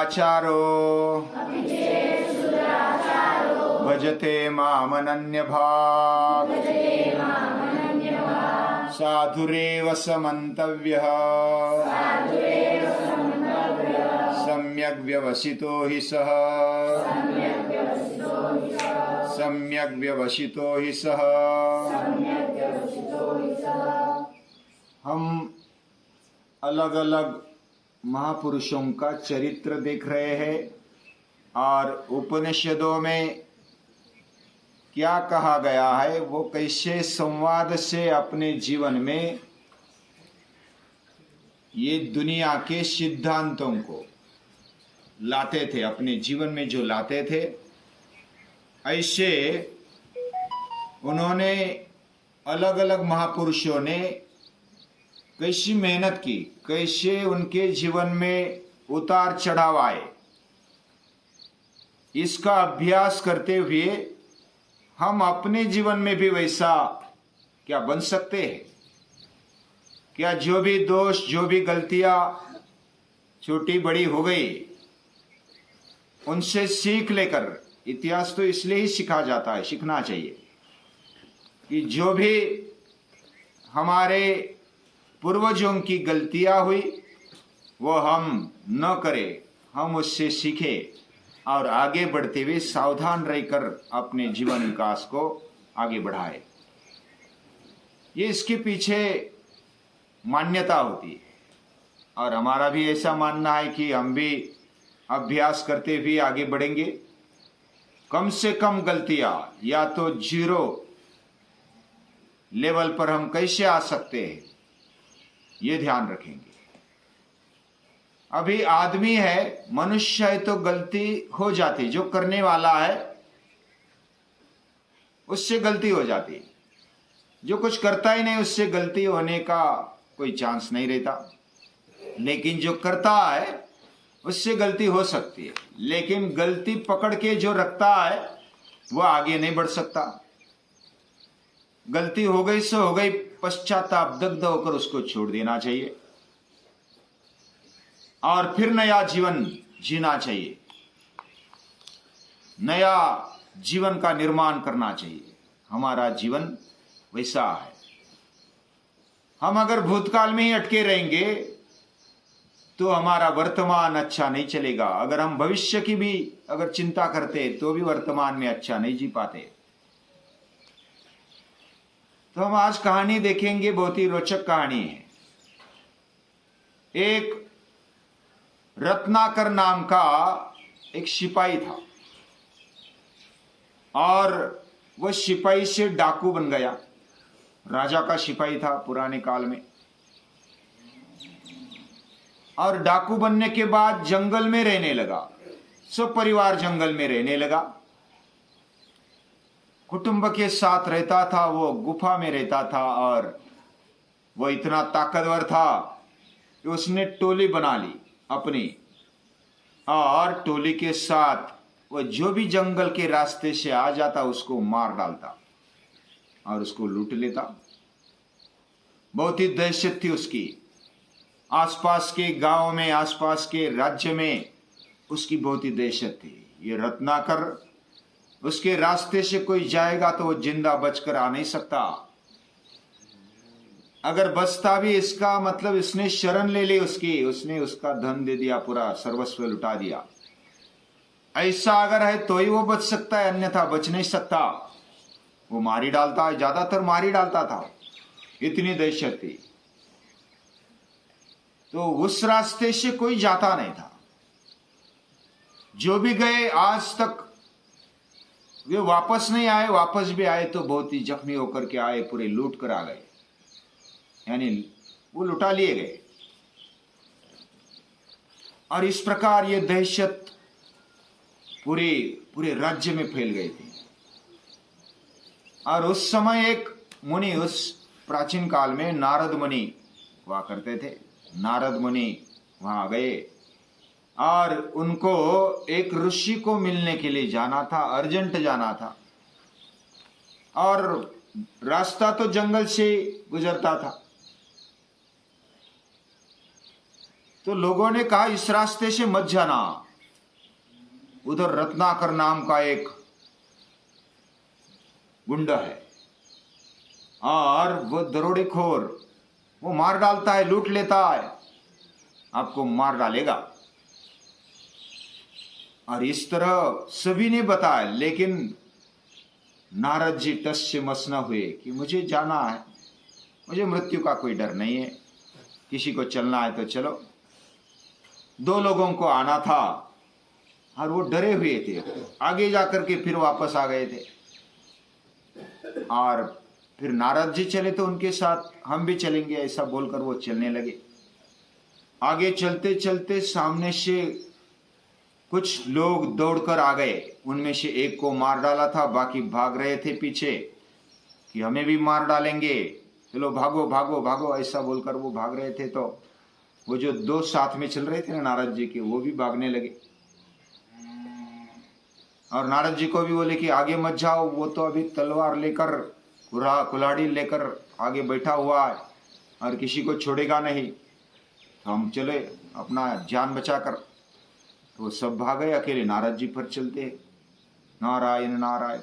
दुराचारो भजते मामनन्यभाक् साधुरेव समन्तव्यः सम्यग् व्यवसितो हि सः सम्यग् व्यवसितो हि सः। हम अलग अलग महापुरुषों का चरित्र देख रहे हैं और उपनिषदों में क्या कहा गया है, वो कैसे संवाद से अपने जीवन में ये दुनिया के सिद्धांतों को लाते थे, अपने जीवन में जो लाते थे, ऐसे उन्होंने अलग अलग महापुरुषों ने कैसी मेहनत की, कैसे उनके जीवन में उतार चढ़ाव आए, इसका अभ्यास करते हुए हम अपने जीवन में भी वैसा क्या बन सकते हैं? क्या जो भी दोष, जो भी गलतियां छोटी बड़ी हो गई, उनसे सीख लेकर, इतिहास तो इसलिए ही सीखा जाता है, सीखना चाहिए कि जो भी हमारे पूर्वजों की गलतियां हुई वो हम न करें, हम उससे सीखें और आगे बढ़ते हुए सावधान रहकर अपने जीवन विकास को आगे बढ़ाए। ये इसके पीछे मान्यता होती है और हमारा भी ऐसा मानना है कि हम भी अभ्यास करते हुए आगे बढ़ेंगे। कम से कम गलतियां या तो जीरो लेवल पर हम कैसे आ सकते हैं, ये ध्यान रखेंगे। अभी आदमी है, मनुष्य है, तो गलती हो जाती, जो करने वाला है उससे गलती हो जाती, जो कुछ करता ही नहीं उससे गलती होने का कोई चांस नहीं रहता। लेकिन जो करता है उससे गलती हो सकती है, लेकिन गलती पकड़ के जो रखता है वो आगे नहीं बढ़ सकता। गलती हो गई सो हो गई, पश्चाताप दग्ध होकर उसको छोड़ देना चाहिए और फिर नया जीवन जीना चाहिए, नया जीवन का निर्माण करना चाहिए। हमारा जीवन वैसा है। हम अगर भूतकाल में ही अटके रहेंगे तो हमारा वर्तमान अच्छा नहीं चलेगा। अगर हम भविष्य की भी अगर चिंता करते तो भी वर्तमान में अच्छा नहीं जी पाते। तो हम आज कहानी देखेंगे, बहुत ही रोचक कहानी है। एक रत्नाकर नाम का एक सिपाही था और वह सिपाही से डाकू बन गया। राजा का सिपाही था पुराने काल में, और डाकू बनने के बाद जंगल में रहने लगा। सब परिवार जंगल में रहने लगा, कुटुंब के साथ रहता था। वो गुफा में रहता था और वो इतना ताकतवर था कि उसने टोली बना ली अपनी, और टोली के साथ वो जो भी जंगल के रास्ते से आ जाता उसको मार डालता और उसको लूट लेता। बहुत ही दहशत थी उसकी। आसपास के गांव में, आसपास के राज्य में उसकी बहुत ही दहशत थी। ये रत्नाकर, उसके रास्ते से कोई जाएगा तो वो जिंदा बचकर आ नहीं सकता। अगर बचता भी, इसका मतलब इसने शरण ले ली उसकी, उसने उसका धन दे दिया, पूरा सर्वस्व लुटा दिया। ऐसा अगर है तो ही वो बच सकता है, अन्यथा बच नहीं सकता। वो मारी डालता है, ज्यादातर मारी डालता था, इतनी दहशत थी। तो उस रास्ते से कोई जाता नहीं था। जो भी गए आज तक वे वापस नहीं आए, वापस भी आए तो बहुत ही जख्मी होकर के आए, पूरे लूट कर आ गए, यानी वो लुटा लिए गए। और इस प्रकार ये दहशत पूरे राज्य में फैल गई थी। और उस समय एक मुनि, उस प्राचीन काल में नारद मुनि हुआ करते थे। नारद मुनि वहां गए और उनको एक ऋषि को मिलने के लिए जाना था, अर्जेंट जाना था। और रास्ता तो जंगल से गुजरता था। तो लोगों ने कहा इस रास्ते से मत जाना, उधर रत्नाकर नाम का एक गुंडा है और वो दरोडेखोर, वो मार डालता है, लूट लेता है, आपको मार डालेगा। और इस तरह सभी ने बताया, लेकिन नारद जी टस से मस न हुए कि मुझे जाना है, मुझे मृत्यु का कोई डर नहीं है, किसी को चलना है तो चलो। 2 लोगों को आना था और वो डरे हुए थे, आगे जाकर के फिर वापस आ गए थे। और फिर नारद जी चले तो उनके साथ हम भी चलेंगे ऐसा बोलकर वो चलने लगे। आगे चलते चलते सामने से कुछ लोग दौड़कर आ गए, उनमें से एक को मार डाला था, बाकी भाग रहे थे पीछे कि हमें भी मार डालेंगे, चलो भागो भागो भागो ऐसा बोलकर वो भाग रहे थे। तो वो जो 2 साथ में चल रहे थे ना नारद जी के, वो भी भागने लगे और नारद जी को भी बोले कि आगे मत जाओ, वो तो अभी तलवार लेकर कुल्हाड़ी लेकर आगे बैठा हुआ है और किसी को छोड़ेगा नहीं, तो हम चले अपना जान बचाकर। तो सब भागे, अकेले नारद जी पर चलते, नारायण नारायण,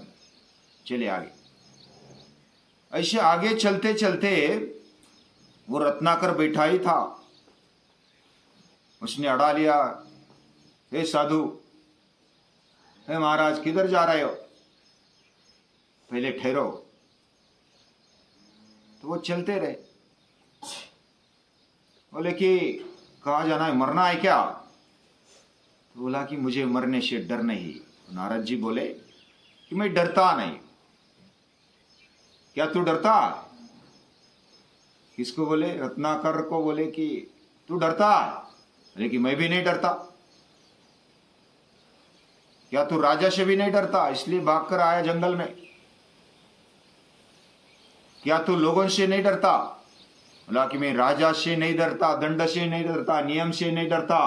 चले आगे। ऐसे आगे चलते चलते वो रत्नाकर बैठा ही था, उसने अड़ा लिया, हे साधु, हे महाराज किधर जा रहे हो, पहले ठहरो। तो वो चलते रहे, बोले कि कहाँ जाना है, मरना है क्या? तो बोला कि मुझे मरने से डर नहीं। तो नारद जी बोले कि मैं डरता नहीं। क्या तू डरता? किसको बोले? रत्नाकर को बोले कि तू डरता? बोले कि मैं भी नहीं डरता। क्या तू राजा से भी नहीं डरता इसलिए भागकर आया जंगल में? क्या तू लोगों से नहीं डरता? बोला कि मैं राजा से नहीं डरता, दंड से नहीं डरता, नियम से नहीं डरता।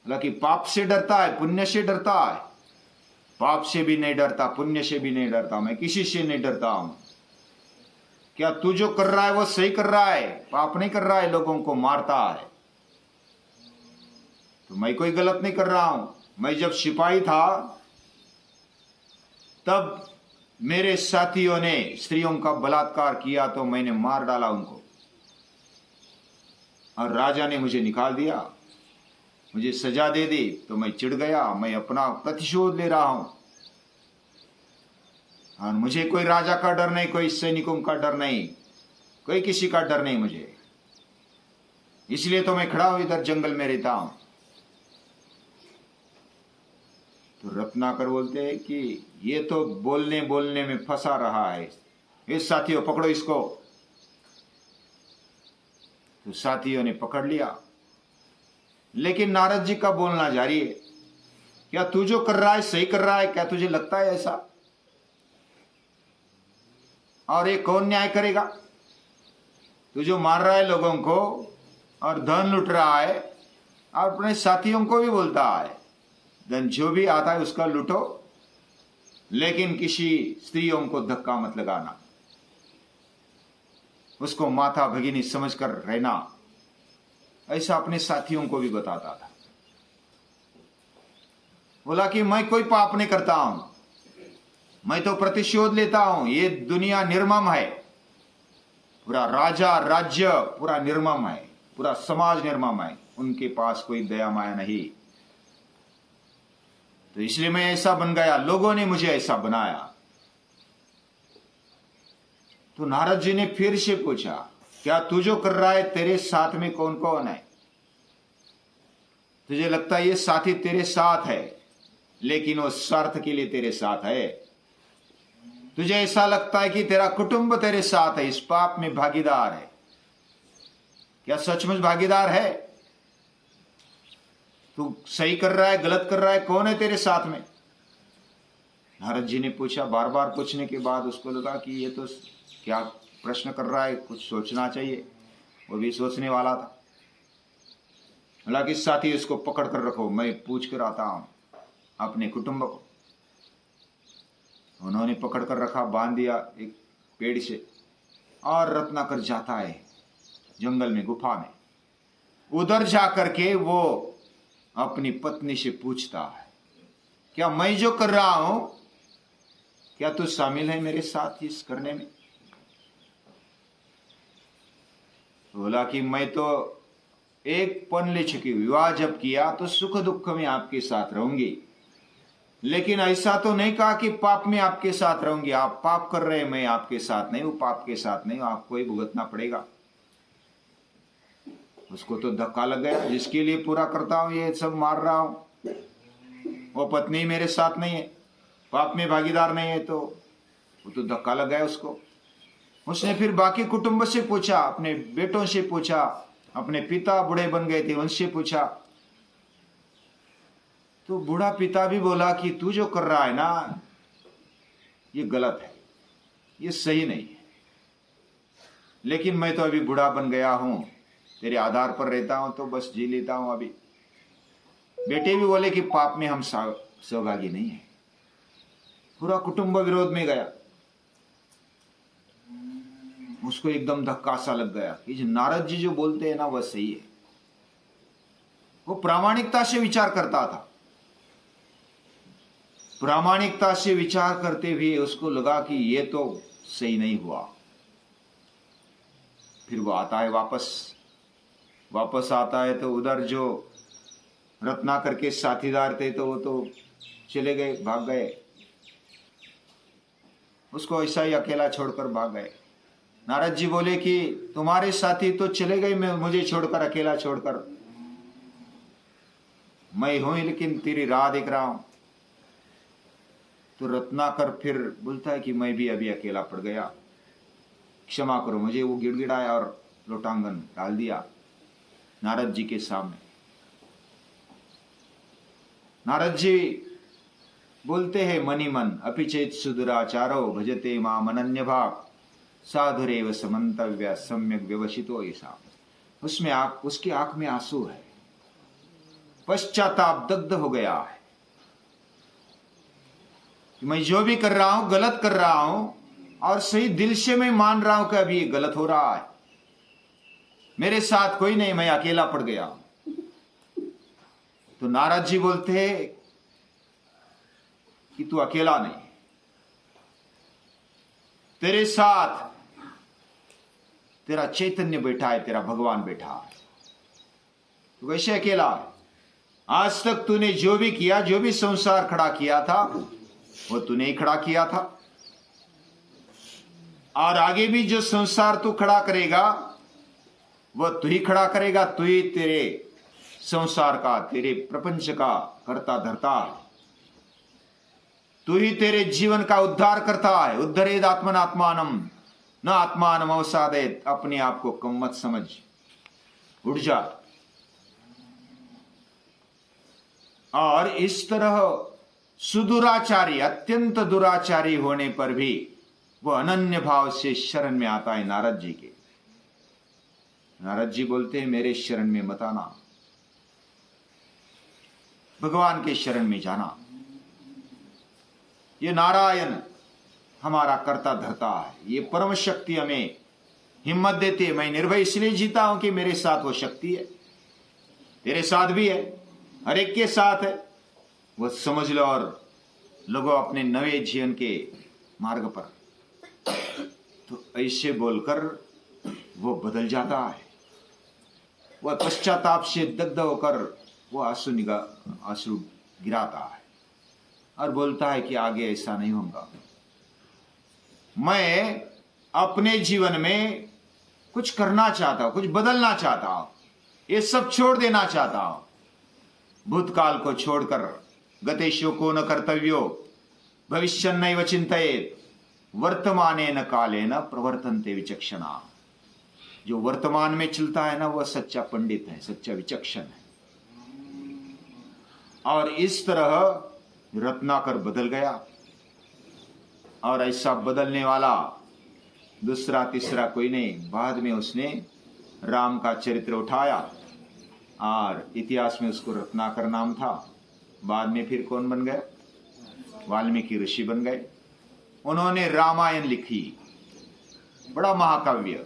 बोला कि पाप से डरता है, पुण्य से डरता है? पाप से भी नहीं डरता, पुण्य से भी नहीं डरता, मैं किसी से नहीं डरता हूं। क्या तू जो कर रहा है वो सही कर रहा है? पाप नहीं कर रहा है, लोगों को मारता है। तो मैं कोई गलत नहीं कर रहा हूं। मैं जब सिपाही था तब मेरे साथियों ने स्त्रियों का बलात्कार किया तो मैंने मार डाला उनको, और राजा ने मुझे निकाल दिया, मुझे सजा दे दी, तो मैं चिढ़ गया, मैं अपना प्रतिशोध ले रहा हूं। और मुझे कोई राजा का डर नहीं, कोई सैनिकों का डर नहीं, कोई किसी का डर नहीं मुझे, इसलिए तो मैं खड़ा हूं इधर जंगल में रहता हूं। तो रत्नाकर बोलते हैं कि ये तो बोलने बोलने में फंसा रहा है, इस साथियों पकड़ो इसको। तो साथियों ने पकड़ लिया, लेकिन नारद जी का बोलना जारी है। क्या तू जो कर रहा है सही कर रहा है? क्या तुझे लगता है ऐसा? और ये कौन न्याय करेगा? तू जो मार रहा है लोगों को और धन लूट रहा है, और अपने साथियों को भी बोलता है धन जो भी आता है उसका लूटो, लेकिन किसी स्त्रियों को धक्का मत लगाना, उसको माता भगिनी समझकर रहना, ऐसा अपने साथियों को भी बताता था। बोला कि मैं कोई पाप नहीं करता हूं, मैं तो प्रतिशोध लेता हूं, ये दुनिया निर्मम है, पूरा राजा राज्य पूरा निर्मम है, पूरा समाज निर्मम है, उनके पास कोई दया माया नहीं, तो इसलिए मैं ऐसा बन गया, लोगों ने मुझे ऐसा बनाया। तो नारद जी ने फिर से पूछा, क्या तू जो कर रहा है तेरे साथ में कौन कौन है? तुझे लगता है ये साथी तेरे साथ है, लेकिन वो स्वार्थ के लिए तेरे साथ है। तुझे ऐसा लगता है कि तेरा कुटुंब तेरे साथ है, इस पाप में भागीदार है। क्या सचमुच भागीदार है? तू सही कर रहा है गलत कर रहा है, कौन है तेरे साथ में? नारद जी ने पूछा, बार बार पूछने के बाद उसको लगा कि ये तो क्या प्रश्न कर रहा है, कुछ सोचना चाहिए। वो भी सोचने वाला था। हालांकि साथी इसको पकड़ कर रखो, मैं पूछ कर आता हूं अपने कुटुंब को। उन्होंने पकड़ कर रखा, बांध दिया एक पेड़ से, और रत्नाकर जाता है जंगल में, गुफा में। उधर जाकर के वो अपनी पत्नी से पूछता है, क्या मैं जो कर रहा हूं, क्या तू शामिल है मेरे साथ इस करने में? बोला कि मैं तो एक पन ले चुकी हूं, विवाह जब किया तो सुख दुख में आपके साथ रहूंगी, लेकिन ऐसा तो नहीं कहा कि पाप में आपके साथ रहूंगी। आप पाप कर रहे हैं, मैं आपके साथ नहीं हूं, पाप के साथ नहीं हूं, आपको ही भुगतना पड़ेगा। उसको तो धक्का लग गया, जिसके लिए पूरा करता हूं ये सब मार रहा हूं, वो पत्नी मेरे साथ नहीं है, पाप में भागीदार नहीं है, तो वो तो धक्का लग गया उसको। उसने फिर बाकी कुटुंब से पूछा, अपने बेटों से पूछा, अपने पिता बूढ़े बन गए थे उनसे पूछा, तो बूढ़ा पिता भी बोला कि तू जो कर रहा है ना ये गलत है, ये सही नहीं है, लेकिन मैं तो अभी बूढ़ा बन गया हूं, तेरे आधार पर रहता हूं तो बस जी लेता हूं अभी। बेटे भी बोले कि पाप में हम सहभागी नहीं है। पूरा कुटुंब विरोध में गया। उसको एकदम धक्का सा लग गया कि जो नारद जी जो बोलते हैं ना वह सही है। वो प्रामाणिकता से विचार करता था, प्रामाणिकता से विचार करते हुए उसको लगा कि ये तो सही नहीं हुआ। फिर वो आता है, वापस आता है, तो उधर जो रत्नाकर के साथीदार थे तो वो तो चले गए, भाग गए, उसको ऐसा ही अकेला छोड़कर भाग गए। नारद जी बोले कि तुम्हारे साथी तो चले गए, मुझे छोड़कर, अकेला छोड़कर, मैं हूं लेकिन तेरी राह देख रहा हूं। तो रत्नाकर फिर बोलता है कि मैं भी अभी अकेला पड़ गया, क्षमा करो मुझे। वो गिड़गिड़ाया और लोटांगन डाल दिया नारद जी के सामने। नारद जी बोलते हैं मनि मन अपिचेत सुदुराचारो भजते माम अनन्य भाव साधुरेव समंतव्य सम्यक व्यवसितो ऐसा। उसमें उसकी आंख में आंसू है, पश्चाताप दग्ध हो गया है कि मैं जो भी कर रहा हूं गलत कर रहा हूं, और सही दिल से मैं मान रहा हूं कि अभी ये गलत हो रहा है, मेरे साथ कोई नहीं, मैं अकेला पड़ गया। तो नारद जी बोलते हैं कि तू अकेला नहीं, तेरे साथ तेरा चैतन्य बैठा है, तेरा भगवान बैठा है, तू कैसे अकेला है? आज तक तूने जो भी किया, जो भी संसार खड़ा किया था वो तूने ही खड़ा किया था, और आगे भी जो संसार तू खड़ा करेगा वह तू ही खड़ा करेगा। तू ही तेरे संसार का, तेरे प्रपंच का कर्ता धर्ता है, तू ही तेरे जीवन का उद्धार करता है। उद्धरेद आत्मनात्मानम न आत्मानम अवसादेत। अपने आप को कम मत समझ, उठ जा। और इस तरह सुदुराचारी, अत्यंत दुराचारी होने पर भी वह अनन्य भाव से शरण में आता है नारद जी के। नारद जी बोलते हैं मेरे शरण में मत आना, भगवान के शरण में जाना। ये नारायण हमारा कर्ता धर्ता है, ये परम शक्ति हमें हिम्मत देती है। मैं निर्भय इसलिए जीता हूं कि मेरे साथ वो शक्ति है, तेरे साथ भी है, हर एक के साथ है। वो समझ लो और लगो अपने नवे जीवन के मार्ग पर। तो ऐसे बोलकर वो बदल जाता है, वह पश्चाताप से दग्ध होकर वो आंसू गिराता है और बोलता है कि आगे ऐसा नहीं होगा। मैं अपने जीवन में कुछ करना चाहता हूं, कुछ बदलना चाहता हूं, ये सब छोड़ देना चाहता हूं। भूतकाल को छोड़कर गते शोको न कर्तव्यो भविष्यन्नैव चिंतयेत् वर्तमाने न काले न प्रवर्तन्ते विचक्षणा। जो वर्तमान में चलता है ना वह सच्चा पंडित है, सच्चा विचक्षण है। और इस तरह रत्नाकर बदल गया, और ऐसा बदलने वाला दूसरा तीसरा कोई नहीं। बाद में उसने राम का चरित्र उठाया और इतिहास में उसको रत्नाकर नाम था। बाद में फिर कौन बन गए? वाल्मीकि ऋषि बन गए। उन्होंने रामायण लिखी, बड़ा महाकाव्य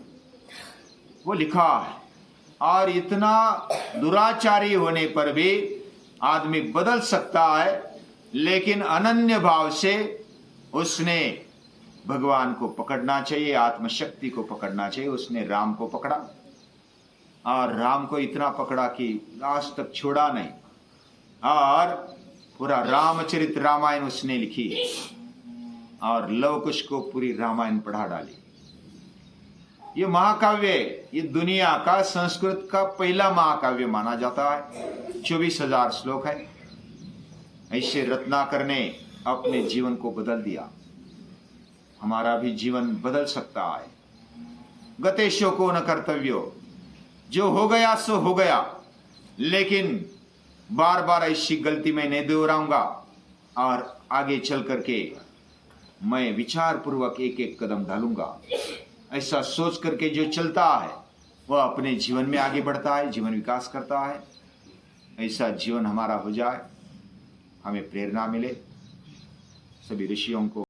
वो लिखा है। और इतना दुराचारी होने पर भी आदमी बदल सकता है, लेकिन अनन्य भाव से उसने भगवान को पकड़ना चाहिए, आत्मशक्ति को पकड़ना चाहिए। उसने राम को पकड़ा और राम को इतना पकड़ा कि लास्ट तक छोड़ा नहीं, और पूरा रामचरित रामायण उसने लिखी और लव कुश को पूरी रामायण पढ़ा डाली। ये महाकाव्य, ये दुनिया का संस्कृत का पहला महाकाव्य माना जाता है। 24,000 श्लोक है। ऐसे रत्नाकर ने अपने जीवन को बदल दिया। हमारा भी जीवन बदल सकता है। गतेशो को न कर्तव्यो, जो हो गया सो हो गया, लेकिन बार बार ऐसी गलती मैं नहीं दोहराऊंगा और आगे चल करके मैं विचार पूर्वक एक एक कदम डालूंगा। ऐसा सोच करके जो चलता है वह अपने जीवन में आगे बढ़ता है, जीवन विकास करता है। ऐसा जीवन हमारा हो जाए, हमें प्रेरणा मिले। सभी ऋषियों को